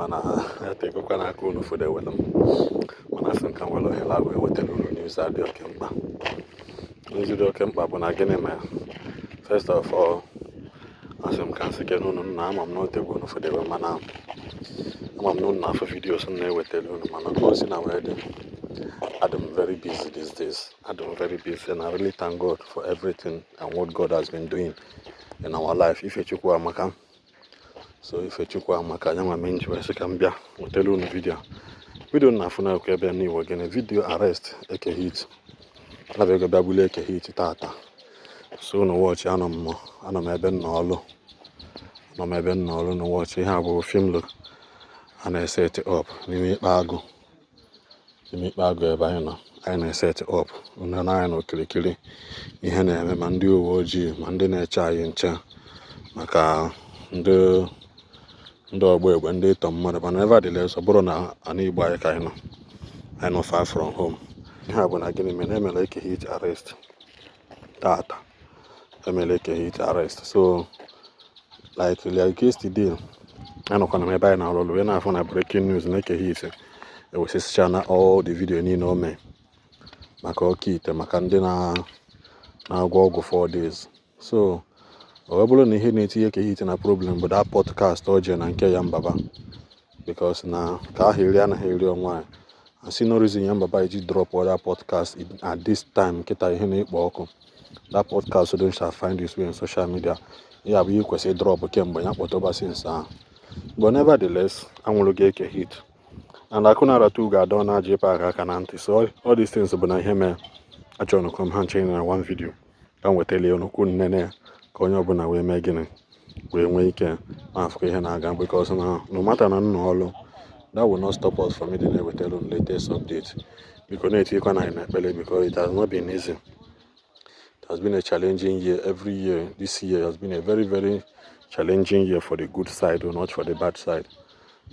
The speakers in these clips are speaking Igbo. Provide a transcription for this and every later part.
mana take okwana akunu for the well. Mana san kan well hela we wetelu news adi okemba. News adi okemba bụ na gịnị ma. First of all, asem kan se ke no na am not take no for the well mana. I'm not na for videos na wetelu mana go si na wedding. I'm very busy these days. I'm very busy and I really thank God for everything and what God has been doing in our life. If you amaka. So if you amaka, nyama menji we sekambia tell you no video na funa ko ebe ni wo gene video arrest eke hit na be go babule eke hit tata. So no watch anom ebe no olu no watch ihe abụ film look and set it up ni ikpago ebe anyị nọ anyị na-set up na anyị n'okirikiri ihe na-eme ma ndị uwe ojii ma ndị na-eche anyị nche maka ndị ọgbọ egbe ndị ịtọ mmadụ but nevertheless ọ bụrụ na ana Igbo anyị ka anyị nọ far from home. Ihe a bụ na gịnị mere emere eke hit arrest tata emere eke hit arrest so like yesterday anọkwa na ebe anyị na-arụ ọrụ wee na-afụ na breaking news na eke hit ewesịsịcha all the video niile o mee maka Okija maka ndị na-agwọ ọgwụ 4 days. So ọ bụrụ na ihe na-etinye ka hit na problem bụ that podcast o je na nke ya mbaba because na ka ahụ iri anaghị eri ọnwa I see no reason ya mbaba iji drop other podcast at this time kịta ihe na-ekpo ọkụ that podcast don't shall find its way on social media ya bụ ikwesị drop kemgbe ya kpọtụba since ahụ but nevertheless anwụrụ gị eke hit and akunara tu ga don na jepa aka na ntị so all these things bụ na ihe mee achọrọ na kom ha nche na one video ka nwetele onukwu nnene ka onye ọbụla wee mee gịnị wee nwee ike afọ ihe na-aga because no matter na nnọọ ọlụ that will not stop us from ịdị na-ewetelu latest update biko na-etikwa na ekpele because it has not been easy. It has been a challenging year. Every year this year has been a very very challenging year for the good side or not for the bad side.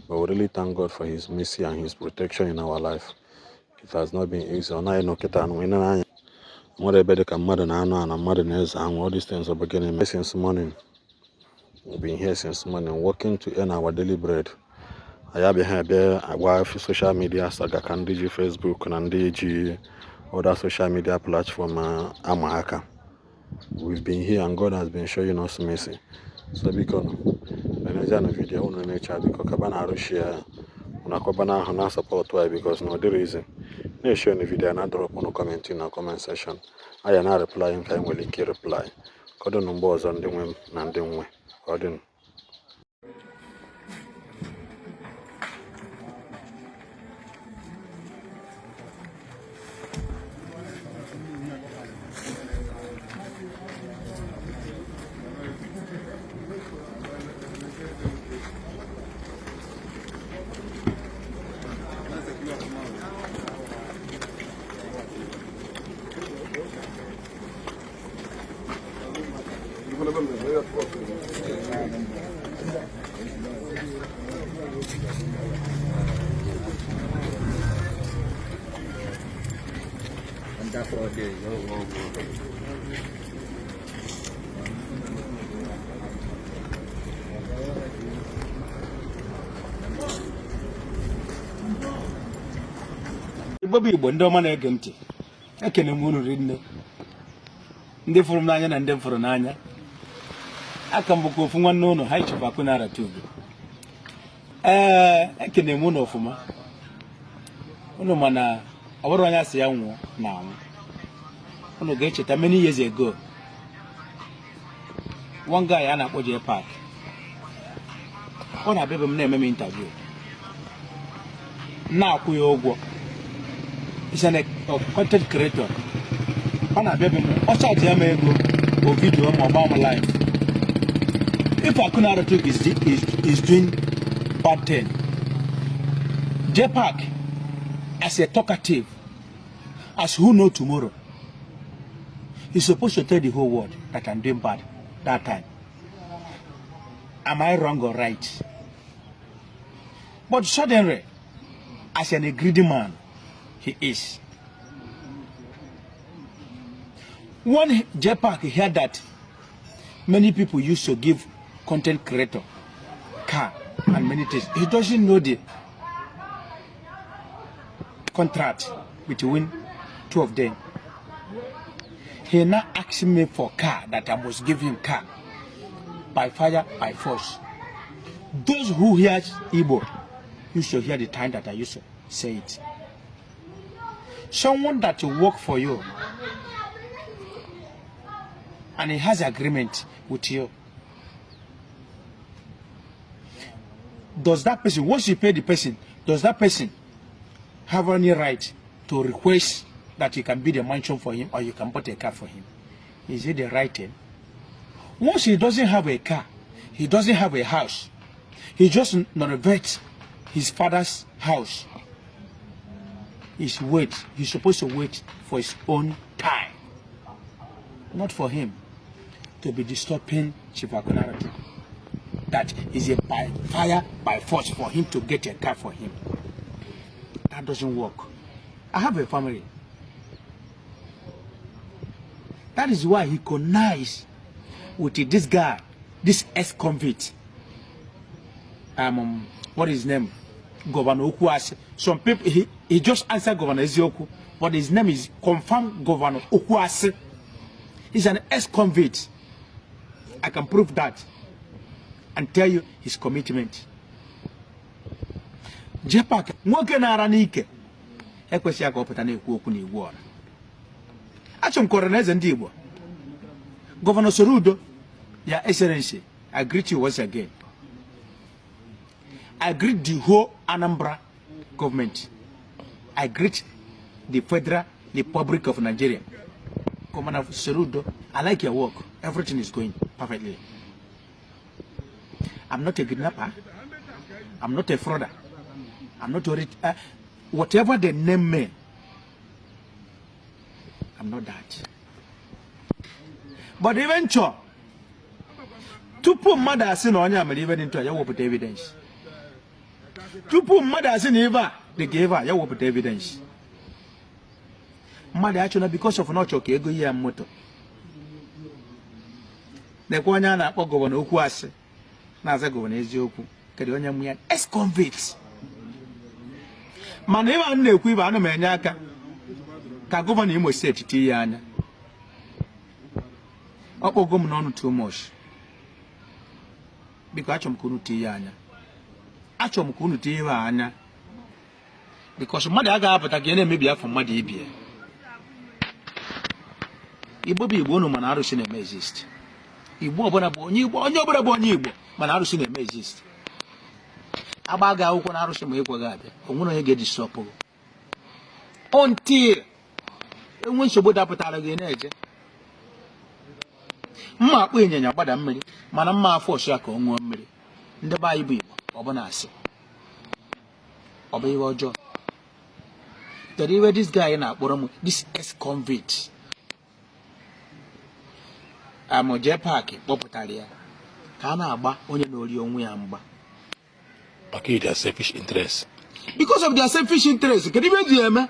But we really thank God for His mercy and His protection in our life. It has not been easy. All these things are beginning since morning. We've been here since morning, working to earn our daily bread. I have been here our social media saga can DG Facebook and DG other social media platform Amahaka. We've been here and God has been showing us mercy. So because when video on nature because kabana share unakobana hana support why because no the reason na share the video na drop on comment in the comment section I na reply in kind will link reply kodo number ọzọ ndị nwe na ndị nwe odin Igbo ndị ọma na-ege ntị ekene m unu rinne ndị fụrụ m n'anya na ndị fụrụ n'anya aka m bụkwa ofu nwanne unu ha ichekwa Akunara Tugu ekene m unu ọfụma unu mana ọ bụrụ onye asị ya nwụọ na anwụ unu ga-echeta many years ago one guy a na-akpọ J Park ọ na-abịa ebe m na-eme m interview na-akwụ ya ụgwọ. He's a content creator. Or charge him or video about my life. If Akunara Tugu is doing bad thing, J Park as a talkative, as who know tomorrow, he's supposed to tell the whole world that I'm doing bad that time. Am I wrong or right? But suddenly, as a greedy man, he is. When J Park heard that many people used to give content creator car and many things. He doesn't know the contract between two of them. He now asking me for car, that I must give him car by fire, by force. Those who hear Igbo, you should hear the time that I used to say it. Someone that will work for you and he has agreement with you, does that person, once you pay the person, does that person have any right to request that you can build a mansion for him or you can put a car for him? Is it the right thing? Once he doesn't have a car, he doesn't have a house, he just renovates his father's house. He's supposed to wait for his own time, not for him to be disturbing Chief Akunaratu. That is a by fire, by force for him to get a car for him. That doesn't work. I have a family. That is why he connived with this guy, this ex-convict. What is his name? Governor Okuase. Some people, he just answered Governor Ezioku, but his name is confirmed Governor Okuase. He's an ex-convict. I can prove that and tell you his commitment. Jepak, nwoke na-ara n'ike ekwesịghị ka ọ pụta na-ekwu okwu n'Igbo ọra. Achọm kọrọ eze ndị Igbo. Governor Sorudo, Your Excellency, I greet you once again. I greet the whole Anambra government. I greet the Federal Republic of Nigeria. Commander Sorudo, I like your work. Everything is going perfectly. I'm not a kidnapper. I'm not a frauder. I'm not a whatever they name me. I'm not that. But eventually, tupu mmadụ asị na onye amere ibe dị ntụ ya wepụta evidence. Tupu mmadụ asị na ebe a dị ka ebe a ya wepụta evidence. Mmadụ achọna because of not ka ego ihe moto. Nekwa onye a na-akpọ Gọvanọ Okuase na-aza Gọvanọ Eziokwu kedu onye mụ ya ex-convict. Mana ebe a na-ekwu ibe anụ m enye aka ka Gọvanọ Imo Steeti tie ya anya. Ọ kpọgo m n'ọnụ too much. Biko achọm ka unu tie ya anya. Achọm ka unu tie ya anya. Because mmadụ agaghị apụta ka na-emebi afọ mmadụ ibie. Igbo bụ Igbo unu mana arụsị na-eme exist. Igbo ọbụla bụ onye Igbo, onye ọbụla bụ onye Igbo mana arụsị na-eme exist. Agba ga akwụkwọ na arụsị ma ịkwaghị abịa. O nwere onye ga-edisọpụ. Until enwe nsogbu dapụtara gị na-eje. Mma akpọ ịnyịnya gbada mmiri mana mma afọ ọsọ ya ka ọ ṅụọ mmiri. Ndị be anyị bụ Igbo ọ bụ na-asị. Ọ bụ ihe ọjọọ. Kedu iwe this guy na-akpọrọ m this ex-convict. Amoje Park kpọpụtara ya ka a na-agba onye na-ori onwe ya mgba. Okay, their selfish interest. Because of their selfish interest. Kedu ibe ji eme?